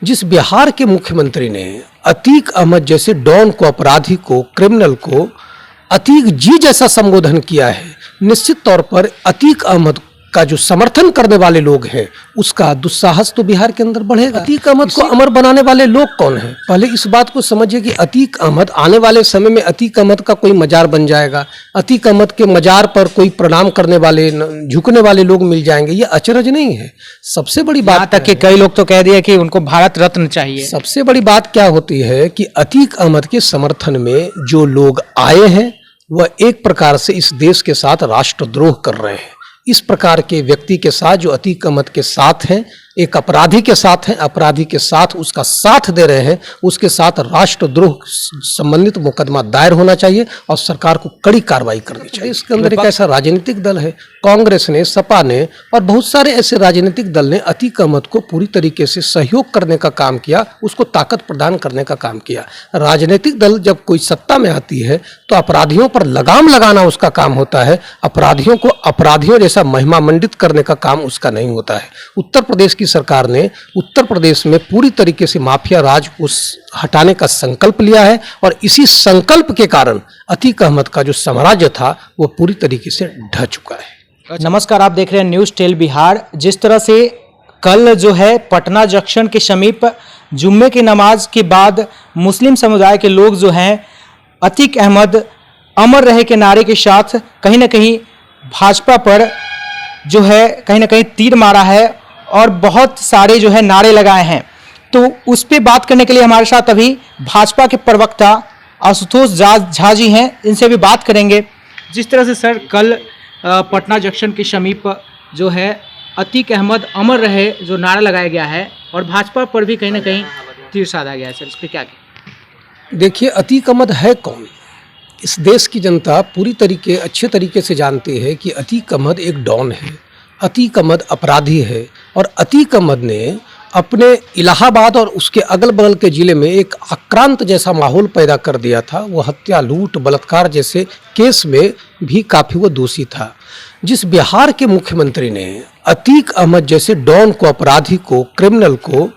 जिस बिहार के मुख्यमंत्री ने अतीक अहमद जैसे डॉन को, अपराधी को, क्रिमिनल को अतीक जी जैसा संबोधन किया है, निश्चित तौर पर अतीक अहमद का जो समर्थन करने वाले लोग हैं उसका दुस्साहस तो बिहार के अंदर बढ़ेगा। अतीक अहमद को अमर बनाने वाले लोग कौन हैं? पहले इस बात को समझिए कि अतीक अहमद आने वाले समय में अतीक अहमद का कोई मजार बन जाएगा, अतीक अहमद के मजार पर कोई प्रणाम करने वाले, झुकने वाले लोग मिल जाएंगे। ये अचरज नहीं है। सबसे बड़ी बात तक कि कई लोग तो कह दिया कि उनको भारत रत्न चाहिए। सबसे बड़ी बात क्या होती है कि अतीक अहमद के समर्थन में जो लोग आए हैं वह एक प्रकार से इस देश के साथ राष्ट्रद्रोह कर रहे हैं। इस प्रकार के व्यक्ति के साथ जो अतीक अहमद के साथ हैं, एक अपराधी के साथ हैं, अपराधी के साथ उसका साथ दे रहे हैं, उसके साथ राष्ट्रद्रोह संबंधित मुकदमा दायर होना चाहिए और सरकार को कड़ी कार्रवाई करनी चाहिए। इसके अंदर एक ऐसा राजनीतिक दल है, कांग्रेस ने, सपा ने और बहुत सारे ऐसे राजनीतिक दल ने अतीक अहमद को पूरी तरीके से सहयोग करने का काम किया, उसको ताकत प्रदान करने का काम किया। राजनीतिक दल जब कोई सत्ता में आती है तो अपराधियों पर लगाम लगाना उसका काम होता है, अपराधियों को अपराधियों जैसा महिमा मंडित करने का काम उसका नहीं होता है। उत्तर प्रदेश की सरकार ने उत्तर प्रदेश में पूरी तरीके से माफिया राज उस हटाने का संकल्प लिया है और इसी संकल्प के कारण अतीक अहमद का जो साम्राज्य था वो पूरी तरीके से ढह चुका है। नमस्कार, आप देख रहे हैं न्यूज़ टेल बिहार। जिस तरह से कल जो है पटना जंक्शन के समीप जुम्मे की नमाज के बाद मुस्लिम समुदाय के लोग जो हैं अतीक अहमद अमर रहे के नारे के साथ कहीं ना कहीं भाजपा पर जो है कहीं ना कहीं तीर मारा है और बहुत सारे जो है नारे लगाए हैं। तो उस पर बात करने के लिए हमारे साथ अभी भाजपा के प्रवक्ता आशुतोष झा जी हैं, इनसे भी बात करेंगे। जिस तरह से सर कल पटना जंक्शन के समीप जो है अतीक अहमद अमर रहे जो नारा लगाया गया है और भाजपा पर भी कहीं ना कहीं तीर साधा गया है, सर इस पर क्या कहें? देखिए, अतीक अहमद है कौन? इस देश की जनता पूरी अच्छे तरीके से जानती है कि अतीक अहमद एक डॉन है, अतीक अहमद अपराधी है और अतीक अहमद ने अपने इलाहाबाद और उसके अगल बगल के ज़िले में एक आक्रांत जैसा माहौल पैदा कर दिया था। वो हत्या, लूट, बलात्कार जैसे केस में भी काफ़ी वो दोषी था। जिस बिहार के मुख्यमंत्री ने अतीक अहमद जैसे डॉन को, अपराधी को, क्रिमिनल को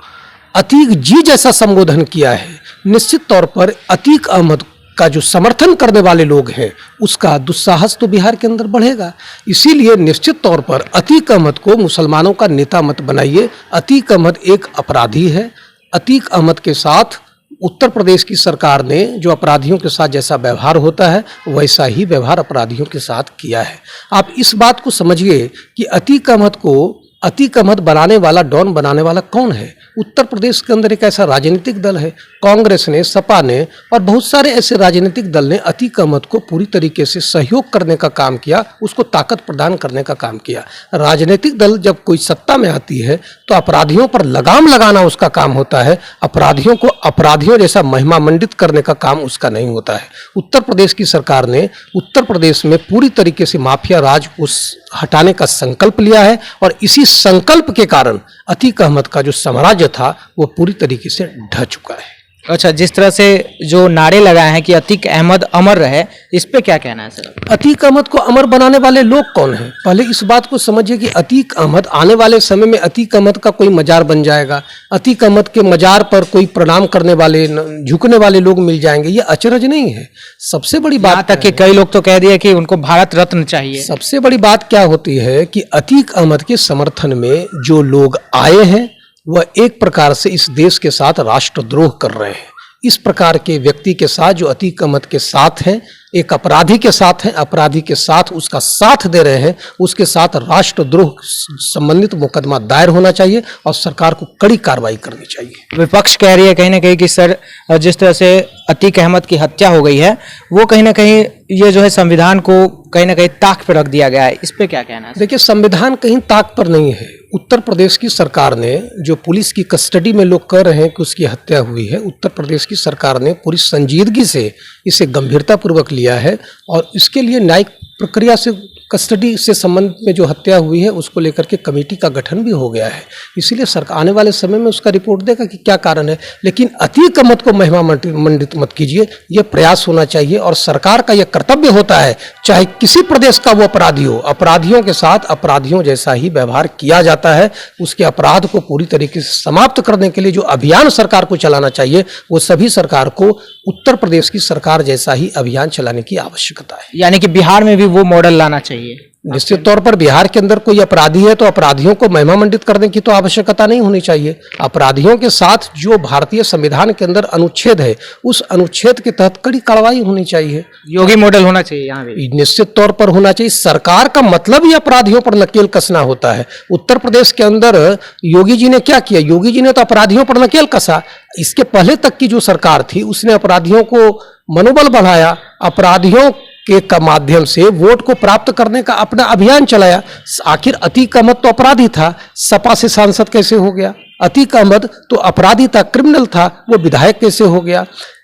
अतीक जी जैसा संबोधन किया है, निश्चित तौर पर अतीक अहमद का जो समर्थन करने वाले लोग हैं उसका दुस्साहस तो बिहार के अंदर बढ़ेगा। इसीलिए निश्चित तौर पर अतीक अहमद को मुसलमानों का नेता मत बनाइए। अतीक अहमद एक अपराधी है। अतीक अहमद के साथ उत्तर प्रदेश की सरकार ने जो अपराधियों के साथ जैसा व्यवहार होता है वैसा ही व्यवहार अपराधियों के साथ किया है। आप इस बात को समझिए कि अतीक अहमद बनाने वाला, डॉन बनाने वाला कौन है? उत्तर प्रदेश के अंदर एक ऐसा राजनीतिक दल है, कांग्रेस ने, सपा ने और बहुत सारे ऐसे राजनीतिक दल ने अतीक अहमद को पूरी तरीके से सहयोग करने का काम किया, उसको ताकत प्रदान करने का काम किया। राजनीतिक दल जब कोई सत्ता में आती है तो अपराधियों पर लगाम लगाना उसका काम होता है, अपराधियों को अपराधियों जैसा महिमा मंडित करने का काम उसका नहीं होता है। उत्तर प्रदेश की सरकार ने उत्तर प्रदेश में पूरी तरीके से माफिया राज उस हटाने का संकल्प लिया है और इसी संकल्प के कारण अतीक अहमद का जो साम्राज्य था वो पूरी तरीके से ढह चुका है। अच्छा, जिस तरह से जो नारे लगाए हैं कि अतीक अहमद अमर रहे, इस पे क्या कहना है सर? अतीक अहमद को अमर बनाने वाले लोग कौन हैं? पहले इस बात को समझिए कि अतीक अहमद आने वाले समय में अतीक अहमद का कोई मजार बन जाएगा, अतीक अहमद के मजार पर कोई प्रणाम करने वाले, झुकने वाले लोग मिल जाएंगे। ये अचरज नहीं है। सबसे बड़ी बात तक कि कई लोग तो कह दिया कि उनको भारत रत्न चाहिए। सबसे बड़ी बात क्या होती है कि अतीक अहमद के समर्थन में जो लोग आए हैं वह एक प्रकार से इस देश के साथ राष्ट्रद्रोह कर रहे हैं। इस प्रकार के व्यक्ति के साथ जो अतीक अहमद के साथ हैं, एक अपराधी के साथ हैं, अपराधी के साथ उसका साथ दे रहे हैं, उसके साथ राष्ट्रद्रोह संबंधित मुकदमा दायर होना चाहिए और सरकार को कड़ी कार्रवाई करनी चाहिए। विपक्ष कह रही है कहीं ना कहीं कि सर जिस तरह से अतीक अहमद की हत्या हो गई है वो कहीं ना कहीं ये जो है संविधान को कहीं ना कहीं ताक पर रख दिया गया है, इस पे क्या कहना है? देखिए, संविधान कहीं ताक पर नहीं है। उत्तर प्रदेश की सरकार ने जो पुलिस की कस्टडी में लोग कह रहे हैं कि उसकी हत्या हुई है, उत्तर प्रदेश की सरकार ने पूरी संजीदगी से इसे गंभीरतापूर्वक लिया है और इसके लिए न्यायिक प्रक्रिया से कस्टडी से संबंध में जो हत्या हुई है उसको लेकर के कमेटी का गठन भी हो गया है। इसीलिए सरकार आने वाले समय में उसका रिपोर्ट देगा कि क्या कारण है। लेकिन अतीक अहमद को महिमा मंडित मत कीजिए, ये प्रयास होना चाहिए और सरकार का यह कर्तव्य होता है, चाहे किसी प्रदेश का वो अपराधी हो, अपराधियों के साथ अपराधियों जैसा ही व्यवहार किया जाता है। उसके अपराध को पूरी तरीके से समाप्त करने के लिए जो अभियान सरकार को चलाना चाहिए, वो सभी सरकार को उत्तर प्रदेश की सरकार जैसा ही अभियान चलाने की आवश्यकता है। यानी कि बिहार में भी वो मॉडल लाना चाहिए। निश्चित तौर पर बिहार के अंदर कोई अपराधी है तो अपराधियों को महिमा मंडित करने की तो आवश्यकता नहीं होनी चाहिए। अपराधियों के साथ जो भारतीय संविधान के अंदर अनुच्छेद है, उस अनुच्छेद के तहत कड़ी कार्रवाई होनी चाहिए। योगी मॉडल होना चाहिए यहाँ भी। निश्चित तौर पर होना चाहिए। सरकार का मतलब ही अपराधियों पर नकेल कसना होता है। उत्तर प्रदेश के अंदर योगी जी ने क्या किया? योगी जी ने तो अपराधियों पर नकेल कसा। इसके पहले तक की जो सरकार थी उसने अपराधियों को मनोबल बढ़ाया, अपराधियों के माध्यम से वोट को प्राप्त करने का अपना अभियान चलाया। आखिर अतीक अहमद तो अपराधी था, सपा से सांसद कैसे हो गया? अतीक अहमद तो अपराधी था, क्रिमिनल था, वो विधायक कैसे हो गया?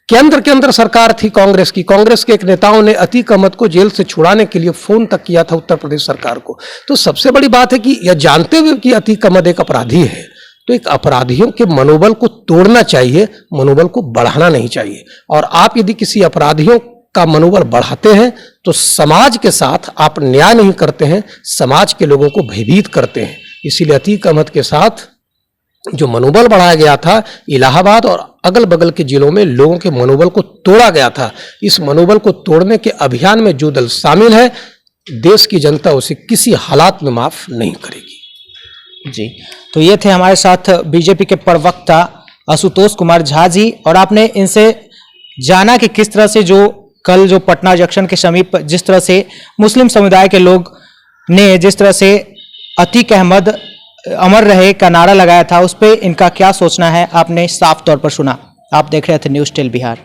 केंद्र के अंदर सरकार थी कांग्रेस की, कांग्रेस के एक नेताओं ने अतीक अहमद को जेल से छुड़ाने के लिए फोन तक किया था उत्तर प्रदेश सरकार को। तो सबसे बड़ी बात है कि यह जानते हुए कि अतीक अहमद एक अपराधी है, तो एक अपराधियों के मनोबल को तोड़ना चाहिए, मनोबल को बढ़ाना नहीं चाहिए। और आप यदि किसी अपराधियों का मनोबल बढ़ाते हैं तो समाज के साथ आप न्याय नहीं करते हैं, समाज के लोगों को भयभीत करते हैं। इसीलिए अतीक अहमद के साथ जो मनोबल बढ़ाया गया था, इलाहाबाद और अगल बगल के जिलों में लोगों के मनोबल को तोड़ा गया था। इस मनोबल को तोड़ने के अभियान में जो दल शामिल है, देश की जनता उसे किसी हालात में माफ नहीं करेगी। जी, तो ये थे हमारे साथ बीजेपी के प्रवक्ता आशुतोष कुमार झा जी, और आपने इनसे जाना कि किस तरह से जो कल जो पटना जंक्शन के समीप जिस तरह से मुस्लिम समुदाय के लोग ने जिस तरह से अतीक अहमद अमर रहे का नारा लगाया था, उस पर इनका क्या सोचना है आपने साफ तौर पर सुना। आप देख रहे थे न्यूज़ टेल बिहार।